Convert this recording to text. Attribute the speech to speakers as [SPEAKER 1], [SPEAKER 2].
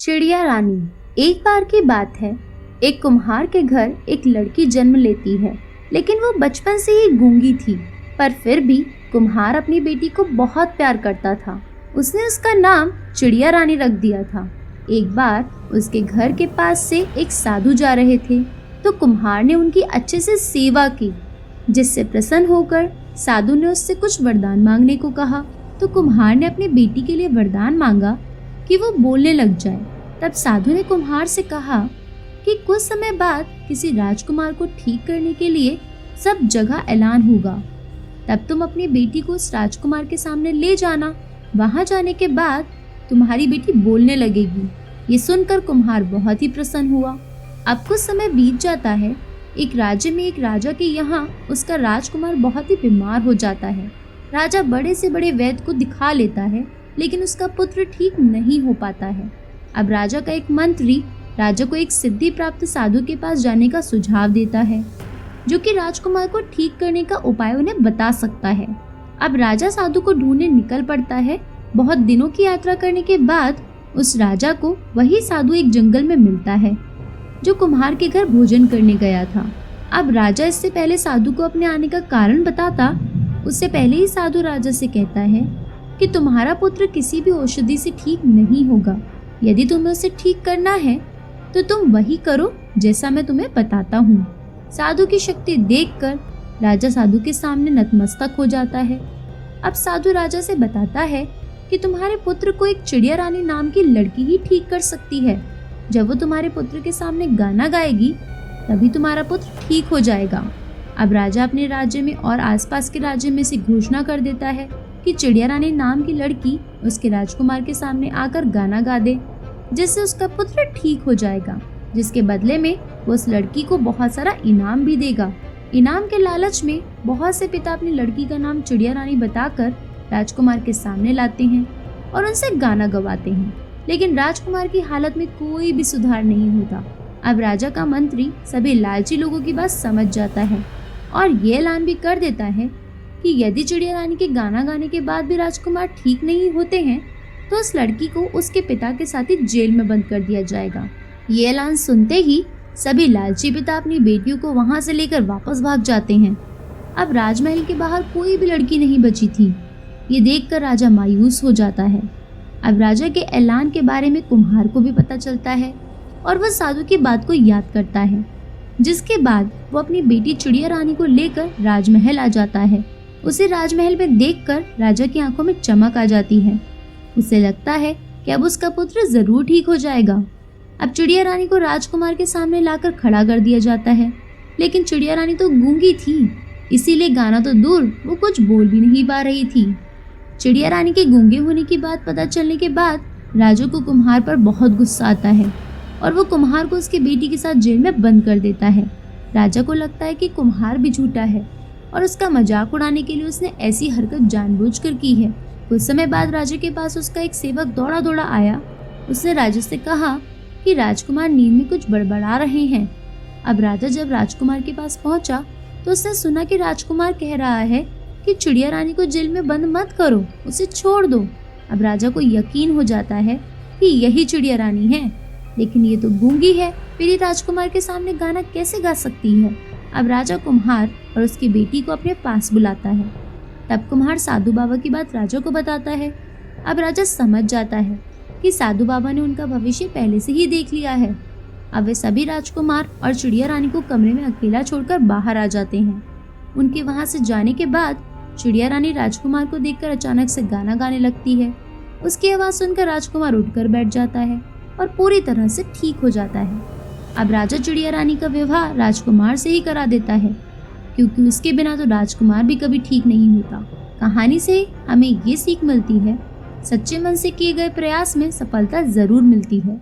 [SPEAKER 1] चिड़िया रानी। एक बार की बात है, एक कुम्हार के घर एक लड़की जन्म लेती है, लेकिन वो बचपन से ही गूंगी थी। पर फिर भी कुम्हार अपनी बेटी को बहुत प्यार करता था। उसने उसका नाम चिड़िया रानी रख दिया था। एक बार उसके घर के पास से एक साधु जा रहे थे, तो कुम्हार ने उनकी अच्छे से सेवा की, जिससे प्रसन्न होकर साधु ने उससे कुछ वरदान मांगने को कहा। तो कुम्हार ने अपनी बेटी के लिए वरदान मांगा कि वो बोलने लग जाए। तब साधु ने कुम्हार से कहा कि कुछ समय बाद किसी राजकुमार को ठीक करने के लिए सब जगह ऐलान होगा। तब तुम अपनी बेटी को उस राजकुमार के सामने ले जाना। वहां जाने के बाद तुम्हारी बेटी बोलने लगेगी। ये सुनकर कुम्हार बहुत ही प्रसन्न हुआ। अब कुछ समय बीत जाता है। एक राज्य में एक राजा के यहाँ उसका राजकुमार बहुत ही बीमार हो जाता है। राजा बड़े से बड़े वैद्य को दिखा लेता है, लेकिन उसका पुत्र ठीक नहीं हो पाता है। अब राजा का एक मंत्री राजा को एक सिद्धि प्राप्त साधु के पास जाने का सुझाव देता है, जो कि राजकुमार को ठीक करने का उपाय उन्हें बता सकता है। अब राजा साधु को ढूंढने निकल पड़ता है। बहुत दिनों की यात्रा करने के बाद उस राजा को वही साधु एक जंगल में मिलता है, जो कुम्हार के घर भोजन करने गया था। अब राजा इससे पहले साधु को अपने आने का कारण बताता, उससे पहले ही साधु राजा से कहता है कि तुम्हारा पुत्र किसी भी औषधि से ठीक नहीं होगा। यदि तुम्हें उसे ठीक करना है तो तुम वही करो जैसा मैं तुम्हें बताता हूँ। साधु की शक्ति देखकर राजा साधु के सामने नतमस्तक हो जाता है। अब साधु राजा से बताता है कि तुम्हारे पुत्र को एक चिड़िया रानी नाम की लड़की ही ठीक कर सकती है। जब वो तुम्हारे पुत्र के सामने गाना गाएगी तभी तुम्हारा पुत्र ठीक हो जाएगा। अब राजा अपने राज्य में और आसपास के राज्य में से घोषणा कर देता है कि चिड़िया रानी नाम की लड़की उसके राजकुमार के सामने आकर गाना गा दे, जिससे उसका पुत्र ठीक हो जाएगा। जिसके बदले में वो उस लड़की को बहुत सारा इनाम भी देगा। इनाम के लालच में बहुत से पिता अपनी लड़की का नाम चिड़िया रानी बताकर राजकुमार के सामने लाते हैं और उनसे गाना गवाते हैं, लेकिन राजकुमार की हालत में कोई भी सुधार नहीं होता। अब राजा का मंत्री सभी लालची लोगों की बात समझ जाता है और ये ऐलान भी कर देता है कि यदि चिड़िया रानी के गाना गाने के बाद भी राजकुमार ठीक नहीं होते हैं तो उस लड़की को उसके पिता के साथ ही जेल में बंद कर दिया जाएगा। ये ऐलान सुनते ही सभी लालची पिता अपनी बेटियों को वहां से लेकर वापस भाग जाते हैं। अब राजमहल के बाहर कोई भी लड़की नहीं बची थी। ये देखकर राजा मायूस हो जाता है। अब राजा के ऐलान के बारे में कुम्हार को भी पता चलता है और वह साधु की बात को याद करता है, जिसके बाद वो अपनी बेटी चिड़िया रानी को लेकर राजमहल आ जाता है। उसे राजमहल में देखकर राजा की आंखों में चमक आ जाती है। उसे लगता है कि अब उसका पुत्र जरूर ठीक हो जाएगा। अब चिड़िया रानी को राजकुमार के सामने लाकर खड़ा कर दिया जाता है, लेकिन चिड़िया रानी तो गूंगी थी, इसीलिए गाना तो दूर वो कुछ बोल भी नहीं पा रही थी। चिड़िया रानी के गूंगे होने की बात पता चलने के बाद राजा को कुम्हार पर बहुत गुस्सा आता है और वो कुम्हार को उसकी बेटी के साथ जेल में बंद कर देता है। राजा को लगता है कि कुम्हार भी झूठा है और उसका मजाक उड़ाने के लिए उसने ऐसी हरकत जानबूझकर की है। कुछ समय बाद राजा के पास उसका एक सेवक दौड़ा दौड़ा आया। उसने राजा से कहा कि राजकुमार नींद में कुछ बड़बड़ा रहे हैं। अब राजा जब राजकुमार के पास पहुंचा तो उसने सुना कि राजकुमार कह रहा है कि चिड़िया रानी को जेल में बंद मत करो, उसे छोड़ दो। अब राजा को यकीन हो जाता है कि यही चिड़िया रानी है, लेकिन ये तो गूंगी है, फिर ये राजकुमार के सामने गाना कैसे गा सकती है। अब राजा कुम्हार और उसकी बेटी को अपने पास बुलाता है। तब कुम्हार साधु बाबा की बात राजा को बताता है। अब राजा समझ जाता है कि साधु बाबा ने उनका भविष्य पहले से ही देख लिया है। अब वे सभी राजकुमार और चिड़िया रानी को कमरे में अकेला छोड़कर बाहर आ जाते हैं। उनके वहां से जाने के बाद चिड़िया रानी राजकुमार को देखकर अचानक से गाना गाने लगती है। उसकी आवाज सुनकर राजकुमार उठकर बैठ जाता है और पूरी तरह से ठीक हो जाता है। अब राजा चिड़िया रानी का विवाह राजकुमार से ही करा देता है, क्योंकि उसके बिना तो राजकुमार भी कभी ठीक नहीं होता। कहानी से हमें ये सीख मिलती है, सच्चे मन से किए गए प्रयास में सफलता जरूर मिलती है।